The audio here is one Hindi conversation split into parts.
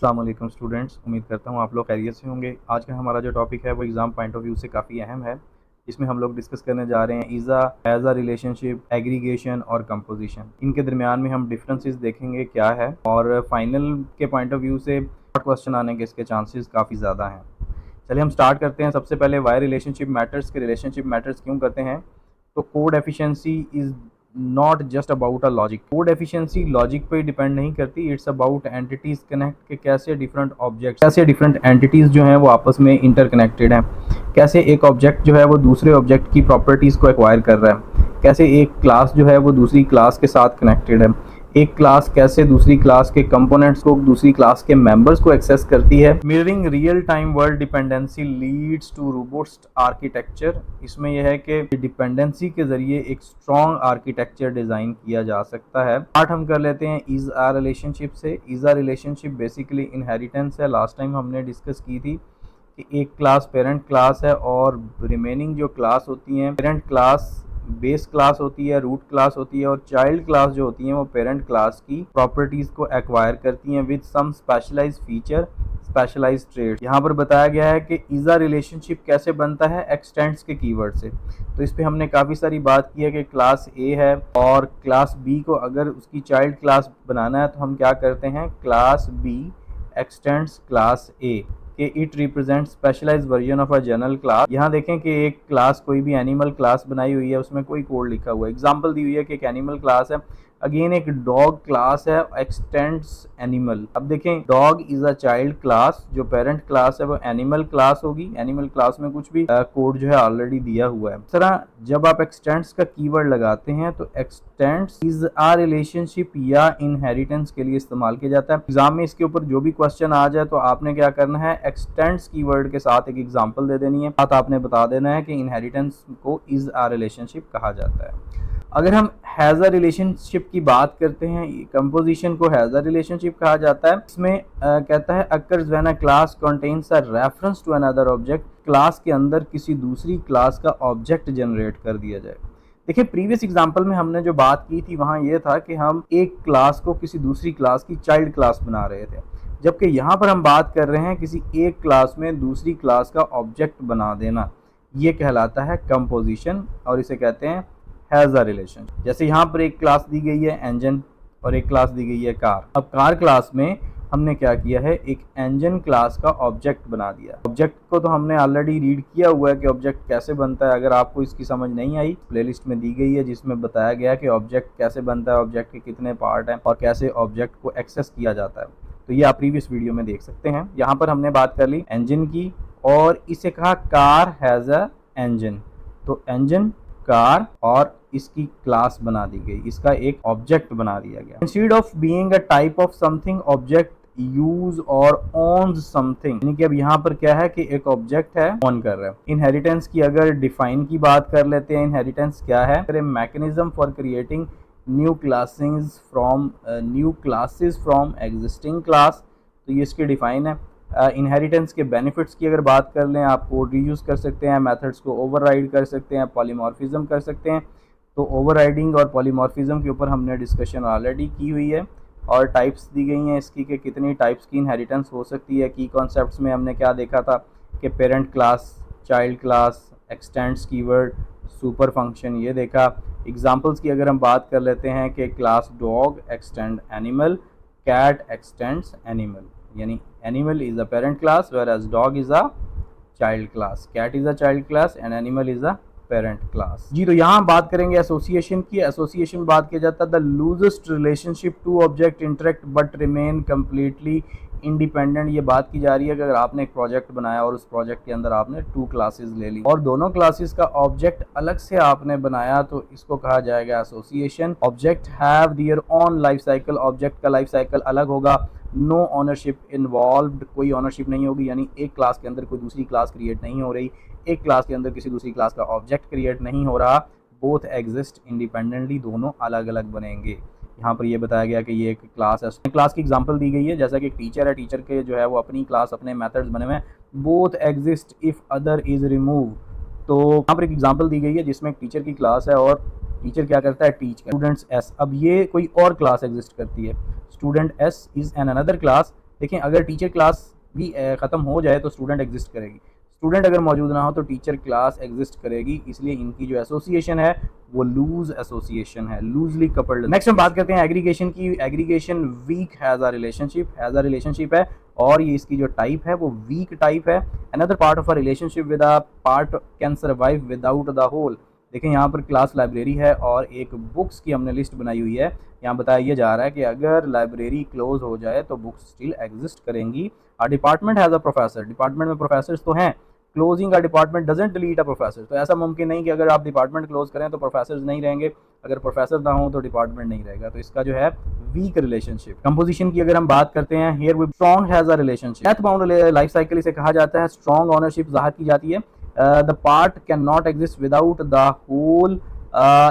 अस्सलाम वालेकुम स्टूडेंट्स, उम्मीद करता हूँ आप लोग खैरियत से होंगे। आज का हमारा जो टॉपिक है वो एग्ज़ाम पॉइंट ऑफ व्यू से काफ़ी अहम है। इसमें हम लोग डिस्कस करने जा रहे हैं ईज़ा, हैज़ा रिलेशनशिप, एग्रीगेशन और कंपोजिशन। इनके दरमियान में हम डिफरेंसेस देखेंगे क्या है, और फाइनल के पॉइंट ऑफ व्यू से क्वेश्चन आने के इसके चांसेस काफ़ी ज़्यादा हैं। चलिए हम स्टार्ट करते हैं। सबसे पहले वाई रिलेशनशिप मैटर्स के रिलेशनशिप मैटर्स क्यों करते हैं। तो code efficiency is not just about a logic. Code efficiency logic पे डिपेंड नहीं करती, इट्स अबाउट एंटिटीज कनेक्ट के कैसे डिफरेंट ऑब्जेक्ट, कैसे डिफरेंट एंटिटीज जो हैं वो आपस में इंटरकनेक्टेड हैं, कैसे एक ऑब्जेक्ट जो है वो दूसरे ऑब्जेक्ट की प्रॉपर्टीज़ को एक्वायर कर रहा है, कैसे एक क्लास जो है वो दूसरी क्लास के साथ कनेक्टेड है, एक क्लास कैसे दूसरी क्लास के कंपोनेंट्स को, दूसरी क्लास के मेंबर्स को एक्सेस करती है। Mirroring real time world dependency leads to robust architecture. इसमें यह है कि डिपेंडेंसी के जरिए एक स्ट्रॉन्ग आर्किटेक्चर डिज़ाइन किया जा सकता है। स्टार्ट हम कर लेते हैं इज आ रिलेशनशिप से। Is a relationship basically inheritance है। लास्ट टाइम हमने डिस्कस की थी कि एक क्लास पेरेंट क्लास है और रिमेनिंग जो क्लास होती हैं, पेरेंट क्लास बेस क्लास होती है, रूट क्लास होती है, और चाइल्ड क्लास जो होती हैं वो पेरेंट क्लास की प्रॉपर्टीज को एक्वायर करती हैं with some specialised feature, specialised trait. यहाँ पर बताया गया है कि इज़ा रिलेशनशिप कैसे बनता है, एक्सटेंड्स के कीवर्ड से। तो इस पे हमने काफ़ी सारी बात की है कि क्लास ए है और क्लास बी को अगर उसकी चाइल्ड क्लास बनाना है तो हम क्या करते हैं, class B extends class A कि it represent specialized version of a general class. यहाँ देखें कि एक क्लास कोई भी एनिमल क्लास बनाई हुई है, उसमें कोई कोड लिखा हुआ है, एग्जांपल दी हुई है कि एक एनिमल क्लास है। अगेन एक डॉग क्लास है, एक्सटेंड्स एनिमल। अब देखें dog is a child class, जो पेरेंट क्लास है वो एनिमल क्लास होगी। एनिमल क्लास में कुछ भी कोड जो है ऑलरेडी दिया हुआ है। इस तरह जब आप एक्सटेंड्स का कीवर्ड लगाते हैं तो एक्सटेंड्स इज अ रिलेशनशिप या इनहेरिटेंस के लिए इस्तेमाल किया जाता है। एग्जाम में इसके ऊपर जो भी क्वेश्चन आ जाए तो आपने क्या करना है, एक्सटेंड्स कीवर्ड के साथ एक एग्जांपल दे देनी है, साथ आपने बता देना है कि इनहेरिटेंस को इज अ रिलेशनशिप कहा जाता है। अगर हम हैज़ अ रिलेशनशिप की बात करते हैं, कंपोजिशन को हैज़ अ रिलेशनशिप कहा जाता है। इसमें कहता है occurs when a class contains a reference to another object. Class के अंदर किसी दूसरी क्लास का ऑब्जेक्ट जनरेट कर दिया जाए। देखिए प्रीवियस एग्जांपल में हमने जो बात की थी वहाँ ये था कि हम एक क्लास को किसी दूसरी क्लास की चाइल्ड क्लास बना रहे थे, जबकि यहाँ पर हम बात कर रहे हैं किसी एक क्लास में दूसरी क्लास का ऑब्जेक्ट बना देना। ये कहलाता है कंपोजिशन और इसे कहते हैं हैज़ अ रिलेशन। जैसे यहाँ पर एक क्लास दी गई है इंजन और एक क्लास दी गई है कार। अब कार क्लास में हमने क्या किया है, एक इंजन क्लास का ऑब्जेक्ट बना दिया। ऑब्जेक्ट को तो हमने ऑलरेडी रीड किया हुआ है कि ऑब्जेक्ट कैसे बनता है। अगर आपको इसकी समझ नहीं आई, प्लेलिस्ट में दी गई है जिसमें बताया गया कि ऑब्जेक्ट कैसे बनता है, ऑब्जेक्ट के कितने पार्ट हैं और कैसे ऑब्जेक्ट को एक्सेस किया जाता है। तो ये आप प्रीवियस वीडियो में देख सकते हैं। यहाँ पर हमने बात कर ली इंजन की और इसे कहा कार हैज़ अ इंजन। तो इंजन, कार और इसकी क्लास बना दी गई, इसका एक ऑब्जेक्ट बना दिया गया। Instead of being a type of something, object use और ओन्स समथिंग, यानी कि अब यहाँ पर क्या है कि एक ऑब्जेक्ट है ओन कर रहा है। इनहेरिटेंस की अगर डिफाइन की बात कर लेते हैं, इनहेरिटेंस क्या है, mechanism for creating new classes from existing class. तो ये इसकी डिफाइन है। इनहेरिटेंस के बेनिफिट्स की अगर बात कर लें, आप कोड रीयूज कर सकते हैं, मेथड्स को ओवरराइड कर सकते हैं, पॉलीमॉर्फिज्म कर सकते हैं। तो ओवरराइडिंग और पॉलीमॉर्फिज्म के ऊपर हमने डिस्कशन ऑलरेडी की हुई है और टाइप्स दी गई हैं इसकी कि कितनी टाइप्स की इनहेरिटेंस हो सकती है। की कॉन्सेप्ट्स में हमने क्या देखा था कि parent class, child class, x tends keyword, super function, ये देखा। एग्जांपल्स की अगर हम बात कर लेते हैं कि class dog extend animal, cat extends animal, यानी animal is a parent class whereas dog is a child class, cat is a child class and animal is a parent class. जी, तो यहाँ बात करेंगे एसोसिएशन की। एसोसिएशन बात किया जाता है the loosest relationship to object interact but remain completely independent. ये बात की जा रही है कि अगर आपने एक प्रोजेक्ट बनाया और उस प्रोजेक्ट के अंदर आपने 2 क्लासेस ले ली और दोनों क्लासेस का ऑब्जेक्ट अलग से आपने बनाया, तो इसको कहा जाएगा association. Object have their own life cycle, object का लाइफ साइकिल अलग होगा। नो ओनरशिप इन्वॉल्व्ड, कोई ओनरशिप नहीं होगी, यानी एक क्लास के अंदर कोई दूसरी क्लास क्रिएट नहीं हो रही, एक क्लास के अंदर किसी दूसरी क्लास का ऑब्जेक्ट क्रिएट नहीं हो रहा। बोथ एग्जिस्ट इंडिपेंडेंटली, दोनों अलग अलग बनेंगे। यहाँ पर ये बताया गया कि ये एक क्लास है। क्लास की एग्जांपल दी गई है, जैसा कि एक टीचर है, टीचर के जो है वो अपनी क्लास, अपने मेथड्स बने हुए हैं। Both exist if other is remove. तो यहाँ पर एक एग्जांपल दी गई है जिसमें एक टीचर की क्लास है और टीचर क्या करता है, टीच स्टूडेंट्स एस। अब ये कोई और क्लास एग्जिस्ट करती है, student S is an another class देखें, अगर टीचर क्लास भी ख़त्म हो जाए तो स्टूडेंट एग्जिस्ट करेगी, स्टूडेंट अगर मौजूद ना हो तो टीचर क्लास एग्जिस्ट करेगी, इसलिए इनकी जो एसोसिएशन है वो लूज एसोसिएशन है, लूजली कपल्ड। नेक्स्ट हम बात करते हैं एग्रीगेशन की। Aggregation weak has a relationship है और ये इसकी जो टाइप है वो वीक टाइप है। Another part of a relationship with a part can survive without the whole. देखें, यहाँ पर क्लास लाइब्रेरी है और एक बुक्स की हमने लिस्ट बनाई हुई है। यहाँ बताया जा रहा है कि अगर लाइब्रेरी क्लोज हो जाए तो बुक्स स्टिल एग्जिस्ट करेंगी। A department has a professor, department में प्रोफेसर्स तो हैं, closing a department doesn't delete a professor. तो ऐसा मुमकिन नहीं कि अगर आप डिपार्टमेंट क्लोज करें तो प्रोफेसर नहीं रहेंगे, अगर प्रोफेसर ना हो तो डिपार्टमेंट नहीं रहेगा। तो इसका जो है वीक रिलेशनशिप। कंपोजिशन की अगर हम बात करते हैं, here we strong has a relationship. Death bound life cycle इसे कहा जाता है। स्ट्रॉन्ग ओनरशिप जाहिर की जाती है। The part can not exist without the whole.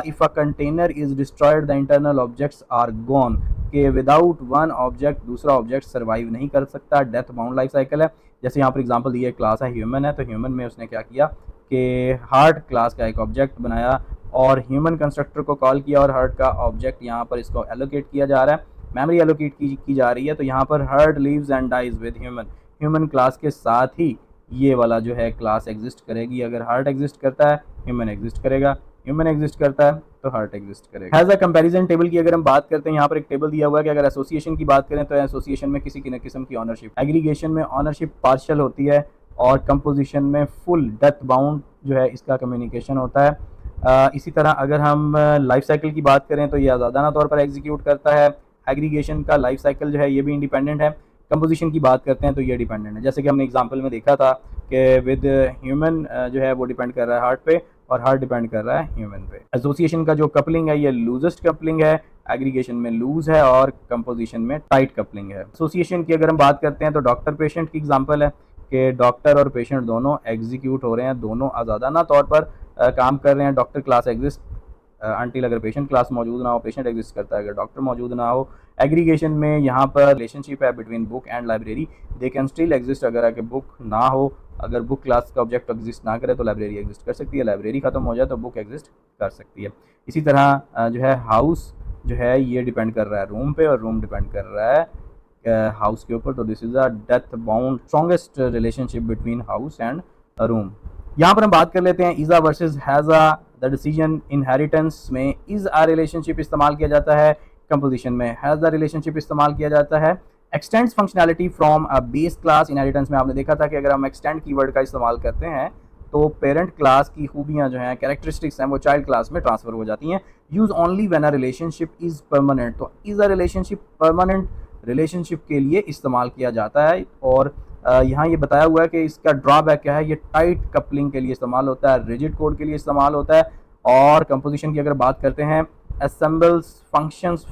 If a container is destroyed the internal objects are gone, कि विदाउट वन ऑब्जेक्ट दूसरा ऑब्जेक्ट सर्वाइव नहीं कर सकता। डेथ बाउंड लाइफ साइकिल है। जैसे यहाँ पर एग्जांपल दिया, क्लास है ह्यूमन है, तो ह्यूमन में उसने क्या किया कि हार्ट क्लास का एक ऑब्जेक्ट बनाया और ह्यूमन कंस्ट्रक्टर को कॉल किया और हार्ट का ऑब्जेक्ट यहाँ पर इसको एलोकेट किया जा रहा है, मेमोरी एलोकेट की जा रही है। तो यहाँ पर heart lives and dies with human, human class के साथ ही ये वाला जो है क्लास एग्जिस्ट करेगी। अगर हार्ट एग्जिस्ट करता है ह्यूमन एग्जिस्ट करेगा, ह्यूमन एग्जिस्ट करता है तो हार्ट एग्जिस्ट करेगा। हैज़ अ कंपैरिजन टेबल की अगर हम बात करते हैं, यहाँ पर एक टेबल दिया हुआ है कि अगर एसोसिएशन की बात करें तो एसोसिएशन में किसी न किस्म की ऑनरशिप, एग्रीगेशन में ऑनरशिप पार्शियल होती है और कंपोजिशन में फुल डेथ बाउंड जो है इसका कम्युनिकेशन होता है। इसी तरह अगर हम लाइफ साइकिल की बात करें तो ये आज़ादाना तौर पर एग्जीक्यूट करता है। एग्रीगेशन का लाइफ साइकिल जो है ये भी इंडिपेंडेंट है। कंपोजिशन की बात करते हैं तो ये डिपेंडेंट है, जैसे कि हमने एग्जांपल में देखा था कि विद ह्यूमन जो है वो डिपेंड कर रहा है हार्ट पे और हार्ट डिपेंड कर रहा है ह्यूमन पे। एसोसिएशन का जो कपलिंग है ये लूजेस्ट कपलिंग है, एग्रीगेशन में लूज है और कंपोजिशन में टाइट कपलिंग है। एसोसिएशन की अगर हम बात करते हैं तो डॉक्टर पेशेंट की एग्जांपल है कि डॉक्टर और पेशेंट दोनों एग्जीक्यूट हो रहे हैं, दोनों आज़ादाना तौर पर काम कर रहे हैं। डॉक्टर क्लास एग्जिस्ट अनटिल अगर पेशेंट क्लास मौजूद ना हो, पेशेंट एग्जिस्ट करता है अगर डॉक्टर मौजूद ना हो। एग्रीगेशन में यहाँ पर रिलेशनशिप है between book and library, they can still exist. अगर आगे बुक ना हो, अगर बुक क्लास का ऑब्जेक्ट एग्जिस्ट ना करे तो लाइब्रेरी एग्जिस्ट कर सकती है, लाइब्रेरी खत्म हो जाए तो बुक एग्जिस्ट कर सकती है। इसी तरह जो है हाउस जो है ये डिपेंड कर रहा है रूम पे और रूम डिपेंड कर रहा है हाउस के ऊपर। तो this is a death bound strongest relationship between house and room. यहाँ पर हम बात कर लेते हैं ईजा वर्सेस हैज़ा। द डिसीजन इनहेरिटेंस में इज अ रिलेशनशिप इस्तेमाल किया जाता है, कंपोजिशन में हैज़ द रिलेशनशिप इस्तेमाल किया जाता है। X tends functionality from a base class, inheritance में आपने देखा था कि अगर हम एक्सटेंड कीवर्ड का इस्तेमाल करते हैं तो पेरेंट क्लास की खूबियां जो हैं, कैरेक्टरिस्टिक्स हैं, वो चाइल्ड क्लास में ट्रांसफर हो जाती हैं। Use only when a relationship is permanent, तो is a relationship permanent relationship के लिए इस्तेमाल किया जाता है। और यहाँ ये बताया हुआ है कि इसका ड्रॉबैक क्या है, ये टाइट कपलिंग के लिए इस्तेमाल होता है, रिजिड कोड के लिए इस्तेमाल होता है। और कंपोजिशन की अगर बात करते हैं, assembles functions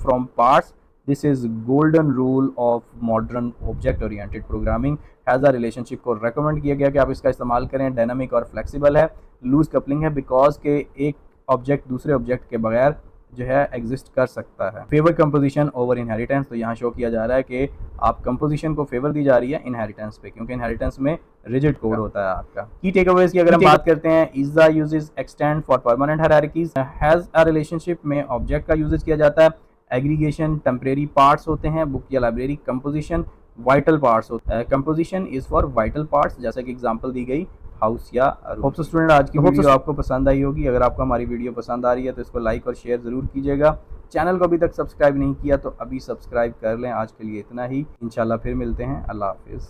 from parts, this is golden rule of modern object oriented programming। Has a relationship को रेकमेंड किया गया कि आप इसका इस्तेमाल करें, डायनामिक और फ्लेक्सिबल है। लूज कपलिंग है बिकॉज के एक ऑब्जेक्ट दूसरे ऑब्जेक्ट के बगैर जो है एग्जिस्ट कर सकता है। फेवर कंपोजिशन ओवर इनहेरिटेंस, तो यहाँ शो किया जा रहा है कि आप कंपोजिशन को फेवर दी जा रही है इनहेरिटेंस पे, क्योंकि इनहेरिटेंस में रिजिड कोड होता है आपका। की टेकअवेज की अगर हम बात करते हैं, is a uses extend for permanent hierarchies. Has a relationship में ऑब्जेक्ट का यूजेज किया जाता है। एग्रीगेशन टेम्परेरी पार्ट्स होते हैं बुक या लाइब्रेरी, कंपोजिशन वाइटल पार्ट्स होता है। Composition is for vital parts, जैसे कि एग्जांपल दी गई हाउस या रूम। होप सो स्टूडेंट आज की वीडियो आपको पसंद आई होगी। अगर आपको हमारी वीडियो पसंद आ रही है तो इसको लाइक और शेयर ज़रूर कीजिएगा। चैनल को अभी तक सब्सक्राइब नहीं किया तो अभी सब्सक्राइब कर लें। आज के लिए इतना ही, इंशाल्लाह फिर मिलते हैं। अल्लाह हाफिज़।